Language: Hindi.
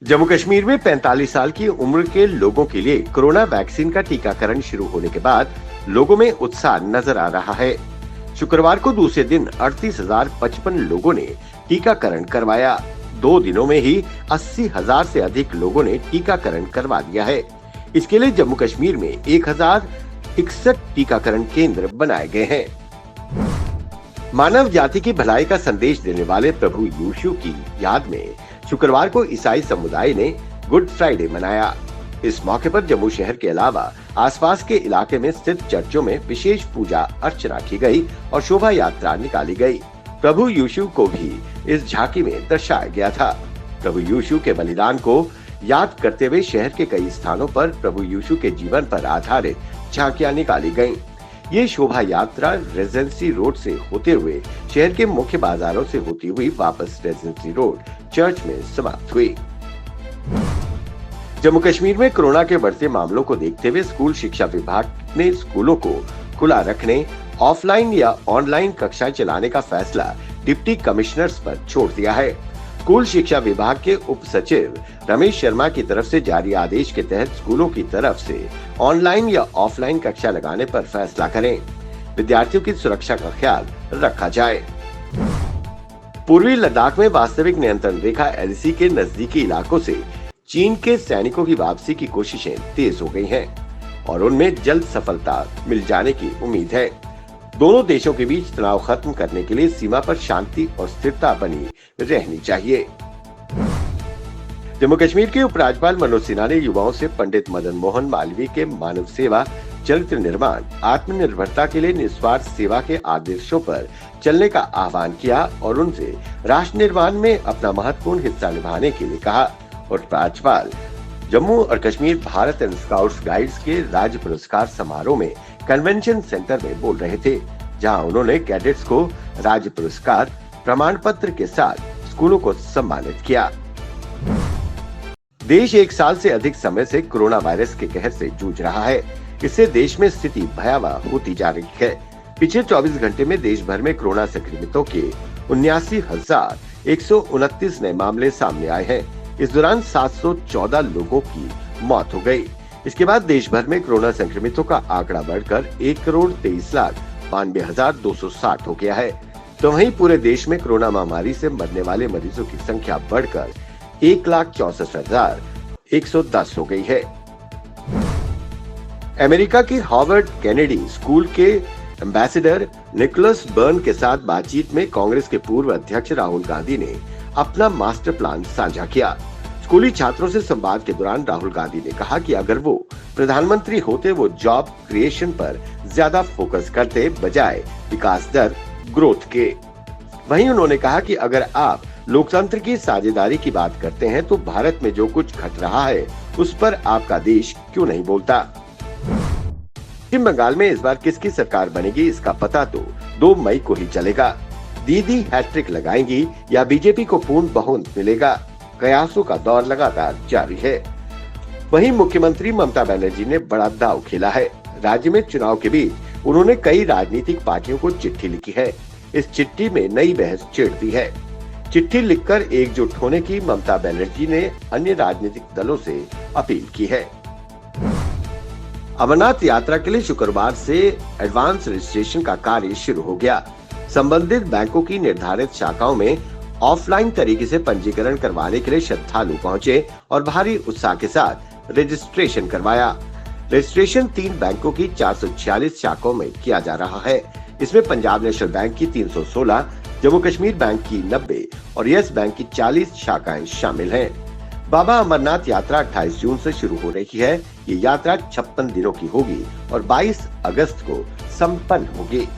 जम्मू कश्मीर में 45 साल की उम्र के लोगों के लिए कोरोना वैक्सीन का टीकाकरण शुरू होने के बाद लोगों में उत्साह नजर आ रहा है। शुक्रवार को दूसरे दिन 38,055 लोगों ने टीकाकरण करवाया। 2 दिनों में ही 80,000 से अधिक लोगों ने टीकाकरण करवा दिया है। इसके लिए जम्मू कश्मीर में 1061 टीकाकरण केंद्र बनाए गए हैं। मानव जाति की भलाई का संदेश देने वाले प्रभु यीशु की याद में शुक्रवार को ईसाई समुदाय ने गुड फ्राइडे मनाया। इस मौके पर जम्मू शहर के अलावा आसपास के इलाके में स्थित चर्चों में विशेष पूजा अर्चना की गई और शोभा यात्रा निकाली गई। प्रभु यीशु को भी इस झांकी में दर्शाया गया था। प्रभु यीशु के बलिदान को याद करते हुए शहर के कई स्थानों पर प्रभु यीशु के जीवन पर आधारित झांकियां निकाली गयी। ये शोभा यात्रा रेजेंसी रोड से होते हुए शहर के मुख्य बाजारों से होती हुई वापस रेजेंसी रोड चर्च में समाप्त हुई। जम्मू कश्मीर में कोरोना के बढ़ते मामलों को देखते हुए स्कूल शिक्षा विभाग ने स्कूलों को खुला रखने, ऑफलाइन या ऑनलाइन कक्षाएं चलाने का फैसला डिप्टी कमिश्नर्स पर छोड़ दिया है। स्कूल शिक्षा विभाग के उप सचिव रमेश शर्मा की तरफ से जारी आदेश के तहत स्कूलों की तरफ से ऑनलाइन या ऑफलाइन कक्षा लगाने पर फैसला करें। विद्यार्थियों की सुरक्षा का ख्याल रखा जाए। पूर्वी लद्दाख में वास्तविक नियंत्रण रेखा एलएसी के नजदीकी इलाकों से चीन के सैनिकों की वापसी की कोशिशें तेज हो गई हैं और उनमें जल्द सफलता मिल जाने की उम्मीद है। दोनों देशों के बीच तनाव खत्म करने के लिए सीमा पर शांति और स्थिरता बनी रहनी चाहिए। जम्मू कश्मीर के उपराज्यपाल मनोज सिन्हा ने युवाओं से पंडित मदन मोहन मालवीय के मानव सेवा, चरित्र निर्माण, आत्मनिर्भरता के लिए निस्वार्थ सेवा के आदर्शों पर चलने का आह्वान किया और उनसे राष्ट्र निर्माण में अपना महत्वपूर्ण हिस्सा निभाने के लिए कहा। और राज्यपाल जम्मू और Kashmir Bharat and scouts guides के राज्य पुरस्कार समारोह में कन्वेंशन सेंटर में बोल रहे थे, जहां उन्होंने कैडेट्स को राज्य पुरस्कार प्रमाण पत्र के साथ स्कूलों को सम्मानित किया। देश 1 साल से अधिक समय से कोरोना वायरस के कहर से जूझ रहा है। इससे देश में स्थिति भयावह होती जा रही है। पिछले 24 घंटे में देश भर में कोरोना संक्रमितों के 79,129 नए मामले सामने आए हैं। इस दौरान 714 लोगों की मौत हो गई। इसके बाद देश भर में कोरोना संक्रमितों का आंकड़ा बढ़कर 1,23,92,260 हो गया है। तो वहीं पूरे देश में कोरोना महामारी से मरने वाले मरीजों की संख्या बढ़कर 1,64,110 हो गई है। अमेरिका की हार्वर्ड केनेडी स्कूल के एम्बेसडर निकोलस बर्न के साथ बातचीत में कांग्रेस के पूर्व अध्यक्ष राहुल गांधी ने अपना मास्टर प्लान साझा किया। स्कूली छात्रों से संवाद के दौरान राहुल गांधी ने कहा कि अगर वो प्रधानमंत्री होते वो जॉब क्रिएशन पर ज्यादा फोकस करते बजाय विकास दर ग्रोथ के। वहीं उन्होंने कहा कि अगर आप लोकतंत्र की साझेदारी की बात करते हैं तो भारत में जो कुछ घट रहा है उस पर आपका देश क्यों नहीं बोलता। पश्चिम बंगाल में इस बार किसकी सरकार बनेगी इसका पता तो 2 मई को ही चलेगा। दीदी हैट्रिक लगाएंगी या बीजेपी को पूर्ण बहुमत मिलेगा, कयासों का दौर लगातार जारी है। वहीं मुख्यमंत्री ममता बनर्जी ने बड़ा दांव खेला है। राज्य में चुनाव के बीच उन्होंने कई राजनीतिक पार्टियों को चिट्ठी लिखी है। इस चिट्ठी में नई बहस छेड़ दी है। चिट्ठी लिखकर एकजुट होने की ममता बनर्जी ने अन्य राजनीतिक दलों से अपील की है। अमरनाथ यात्रा के लिए शुक्रवार से एडवांस रजिस्ट्रेशन का कार्य शुरू हो गया। संबंधित बैंकों की निर्धारित शाखाओं में ऑफलाइन तरीके से पंजीकरण करवाने के लिए श्रद्धालु पहुंचे और भारी उत्साह के साथ रजिस्ट्रेशन करवाया। रजिस्ट्रेशन 3 बैंकों की 446 शाखाओं में किया जा रहा है। इसमें पंजाब नेशनल बैंक की 316, जम्मू कश्मीर बैंक की 90 और यस बैंक की 40 शाखाएं शामिल हैं। बाबा अमरनाथ यात्रा 28 जून से शुरू हो रही है। ये यात्रा 56 दिनों की होगी और 22 अगस्त को संपन्न होगी।